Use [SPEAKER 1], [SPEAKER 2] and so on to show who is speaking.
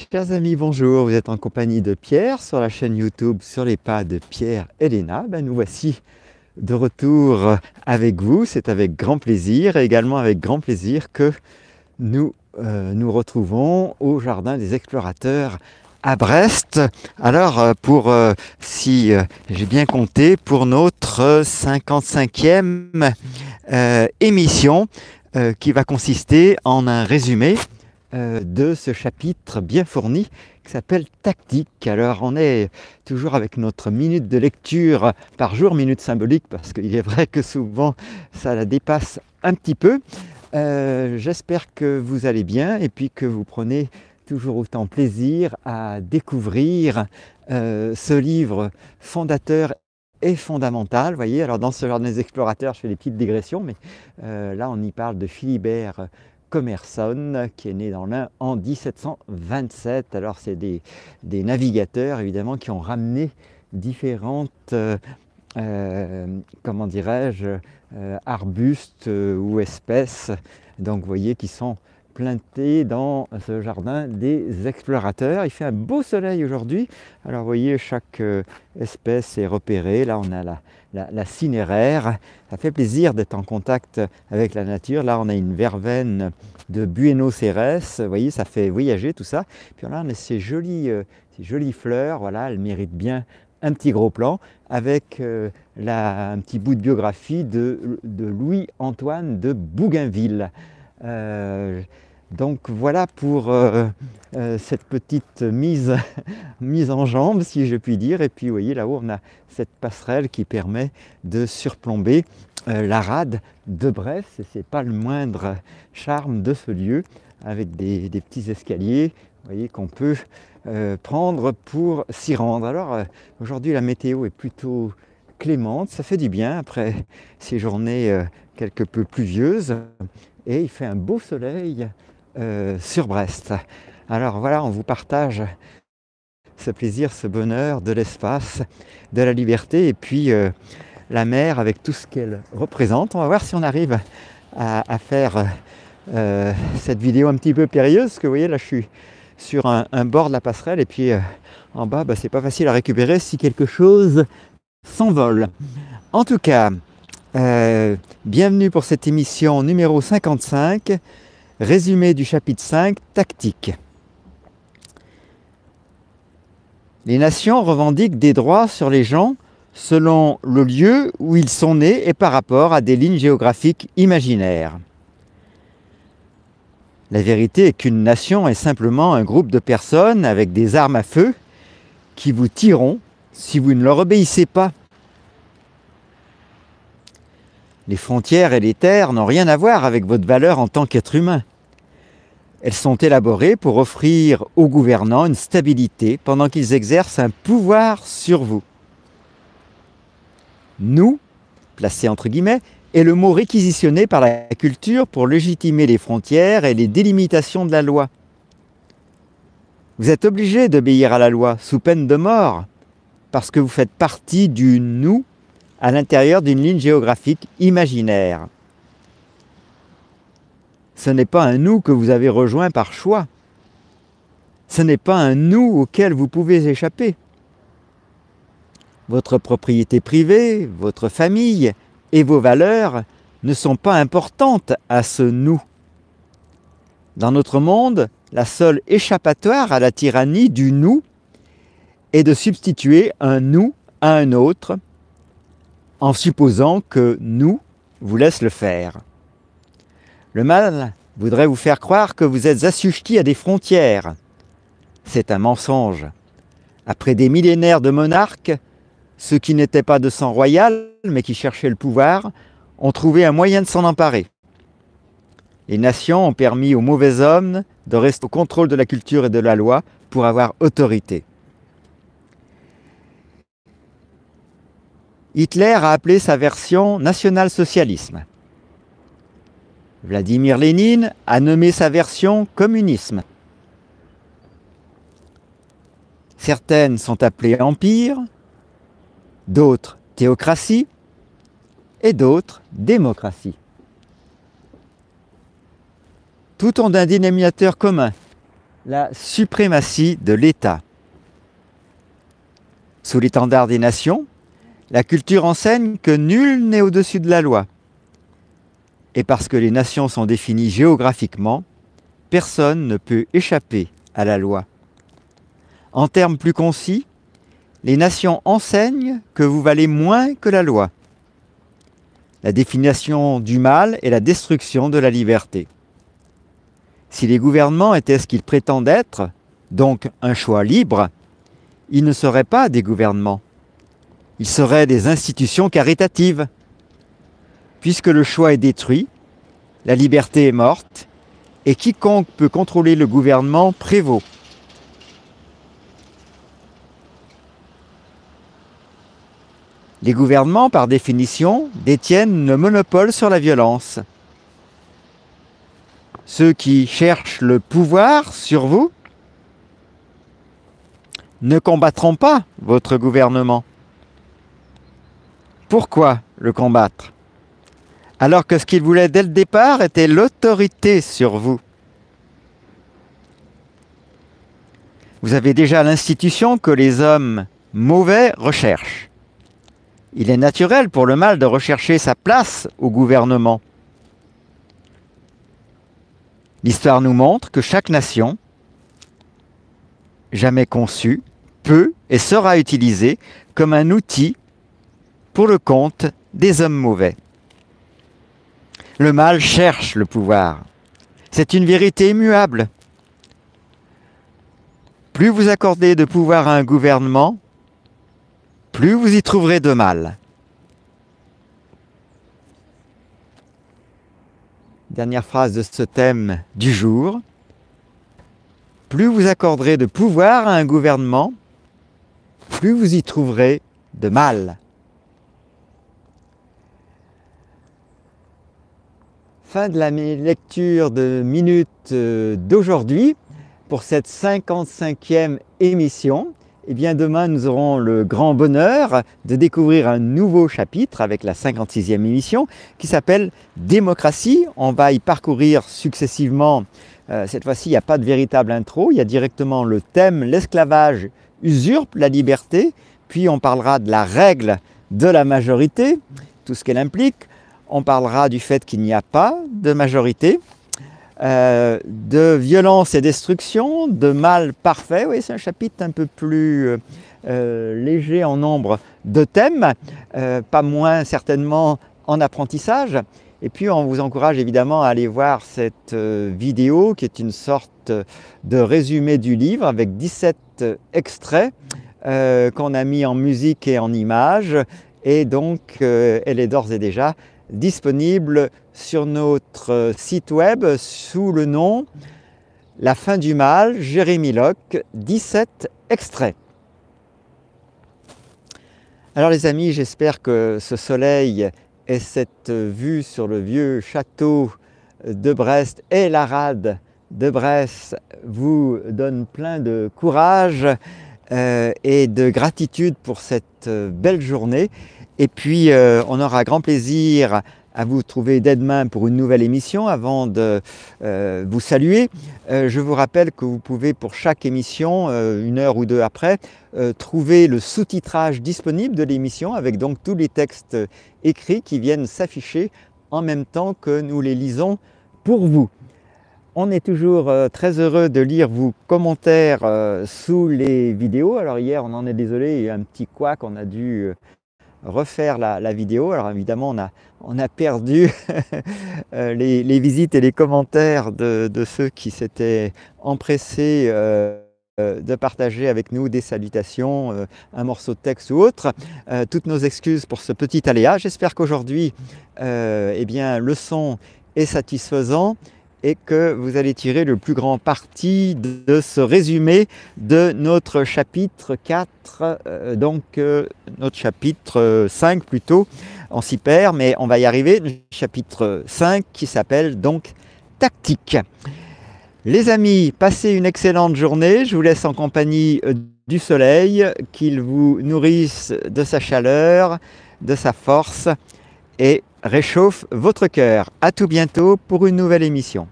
[SPEAKER 1] Chers amis, bonjour, vous êtes en compagnie de Pierre sur la chaîne YouTube Sur les pas de Pierre et Léna. Nous voici de retour avec vous, c'est avec grand plaisir et également avec grand plaisir que nous nous retrouvons au Jardin des Explorateurs à Brest. Alors si j'ai bien compté, pour notre 55e émission qui va consister en un résumé de ce chapitre bien fourni qui s'appelle Tactique. Alors on est toujours avec notre minute de lecture par jour, minute symbolique parce qu'il est vrai que souvent ça la dépasse un petit peu. J'espère que vous allez bien et puis que vous prenez toujours autant plaisir à découvrir ce livre fondateur et fondamental. Vous voyez, alors dans ce Jardin des Explorateurs, je fais des petites digressions, mais là on y parle de Philibert Commerson, qui est né dans l'Ain en 1727. Alors c'est des navigateurs évidemment qui ont ramené différentes comment dirais-je, arbustes ou espèces, donc vous voyez, qui sont plantés dans ce jardin des explorateurs. Il fait un beau soleil aujourd'hui, alors vous voyez, chaque espèce est repérée. Là on a la cinéraire. Ça fait plaisir d'être en contact avec la nature. Là on a une verveine de Buenos Aires, vous voyez, ça fait voyager tout ça. Puis là on a ces jolies fleurs, voilà, elles méritent bien un petit gros plan avec un petit bout de biographie de Louis-Antoine de Bougainville. Donc voilà pour cette petite mise en jambe, si je puis dire. Et puis vous voyez, là-haut on a cette passerelle qui permet de surplomber la rade de Brest, et c'est pas le moindre charme de ce lieu, avec des petits escaliers, vous voyez, qu'on peut prendre pour s'y rendre. Alors aujourd'hui la météo est plutôt clémente, ça fait du bien après ces journées quelque peu pluvieuses, et il fait un beau soleil sur Brest. Alors voilà, on vous partage ce plaisir, ce bonheur de l'espace, de la liberté, et puis la mer avec tout ce qu'elle représente. On va voir si on arrive à faire cette vidéo un petit peu périlleuse, parce que vous voyez, là je suis sur un bord de la passerelle, et puis en bas, c'est pas facile à récupérer si quelque chose s'envole. En tout cas, bienvenue pour cette émission numéro 55, résumé du chapitre 5, Tactique. Les nations revendiquent des droits sur les gens selon le lieu où ils sont nés et par rapport à des lignes géographiques imaginaires. La vérité est qu'une nation est simplement un groupe de personnes avec des armes à feu qui vous tueront si vous ne leur obéissez pas. Les frontières et les terres n'ont rien à voir avec votre valeur en tant qu'être humain. Elles sont élaborées pour offrir aux gouvernants une stabilité pendant qu'ils exercent un pouvoir sur vous. « Nous », placé entre guillemets, est le mot réquisitionné par la culture pour légitimer les frontières et les délimitations de la loi. Vous êtes obligé d'obéir à la loi sous peine de mort parce que vous faites partie du « nous » à l'intérieur d'une ligne géographique imaginaire. Ce n'est pas un nous que vous avez rejoint par choix. Ce n'est pas un nous auquel vous pouvez échapper. Votre propriété privée, votre famille et vos valeurs ne sont pas importantes à ce nous. Dans notre monde, la seule échappatoire à la tyrannie du nous est de substituer un nous à un autre en supposant que nous vous laisse le faire. Le mal voudrait vous faire croire que vous êtes assujettis à des frontières. C'est un mensonge. Après des millénaires de monarques, ceux qui n'étaient pas de sang royal, mais qui cherchaient le pouvoir, ont trouvé un moyen de s'en emparer. Les nations ont permis aux mauvais hommes de rester au contrôle de la culture et de la loi pour avoir autorité. Hitler a appelé sa version national-socialisme. Vladimir Lénine a nommé sa version communisme. Certaines sont appelées empire, d'autres théocratie et d'autres démocratie. Tout ont un dénominateur commun, la suprématie de l'État. Sous l'étendard des nations, la culture enseigne que nul n'est au-dessus de la loi. Et parce que les nations sont définies géographiquement, personne ne peut échapper à la loi. En termes plus concis, les nations enseignent que vous valez moins que la loi. La définition du mal est la destruction de la liberté. Si les gouvernements étaient ce qu'ils prétendent être, donc un choix libre, ils ne seraient pas des gouvernements. Ils seraient des institutions caritatives. Puisque le choix est détruit, la liberté est morte, et quiconque peut contrôler le gouvernement prévaut. Les gouvernements, par définition, détiennent le monopole sur la violence. Ceux qui cherchent le pouvoir sur vous ne combattront pas votre gouvernement. Pourquoi le combattre? Alors que ce qu'ils voulaient dès le départ était l'autorité sur vous. Vous avez déjà l'institution que les hommes mauvais recherchent. Il est naturel pour le mal de rechercher sa place au gouvernement. L'histoire nous montre que chaque nation, jamais conçue, peut et sera utilisée comme un outil pour le compte des hommes mauvais. Le mal cherche le pouvoir. C'est une vérité immuable. Plus vous accordez de pouvoir à un gouvernement, plus vous y trouverez de mal. Dernière phrase de ce thème du jour. Plus vous accorderez de pouvoir à un gouvernement, plus vous y trouverez de mal. Fin de la lecture de minutes d'aujourd'hui pour cette 55e émission. Et bien demain, nous aurons le grand bonheur de découvrir un nouveau chapitre avec la 56e émission qui s'appelle Démocratie. On va y parcourir successivement. Cette fois-ci, il n'y a pas de véritable intro. Il y a directement le thème « L'esclavage usurpe la liberté ». Puis on parlera de la règle de la majorité, tout ce qu'elle implique. On parlera du fait qu'il n'y a pas de majorité. De violence et destruction, de mal parfait. Oui, c'est un chapitre un peu plus léger en nombre de thèmes, pas moins certainement en apprentissage. Et puis on vous encourage évidemment à aller voir cette vidéo qui est une sorte de résumé du livre avec 17 extraits qu'on a mis en musique et en images. Et donc elle est d'ores et déjà disponible sur notre site web sous le nom La fin du mal, Jérémie Locke, 17 extraits. Alors les amis, j'espère que ce soleil et cette vue sur le vieux château de Brest et la rade de Brest vous donnent plein de courage et de gratitude pour cette belle journée. Et puis, on aura grand plaisir à vous trouver dès demain pour une nouvelle émission. Avant de vous saluer, je vous rappelle que vous pouvez, pour chaque émission, une heure ou deux après, trouver le sous-titrage disponible de l'émission avec donc tous les textes écrits qui viennent s'afficher en même temps que nous les lisons pour vous. On est toujours très heureux de lire vos commentaires sous les vidéos. Alors hier, on en est désolé, il y a eu un petit couac, on a dû refaire la vidéo. Alors évidemment, on a perdu les visites et les commentaires de ceux qui s'étaient empressés de partager avec nous des salutations, un morceau de texte ou autre. Toutes nos excuses pour ce petit aléa. J'espère qu'aujourd'hui, eh bien, le son est satisfaisant et que vous allez tirer le plus grand parti de ce résumé de notre chapitre 4, donc notre chapitre 5 plutôt, on s'y perd, mais on va y arriver, chapitre 5 qui s'appelle donc Tactique. Les amis, passez une excellente journée, je vous laisse en compagnie du soleil, qu'il vous nourrisse de sa chaleur, de sa force et réchauffe votre cœur. À tout bientôt pour une nouvelle émission.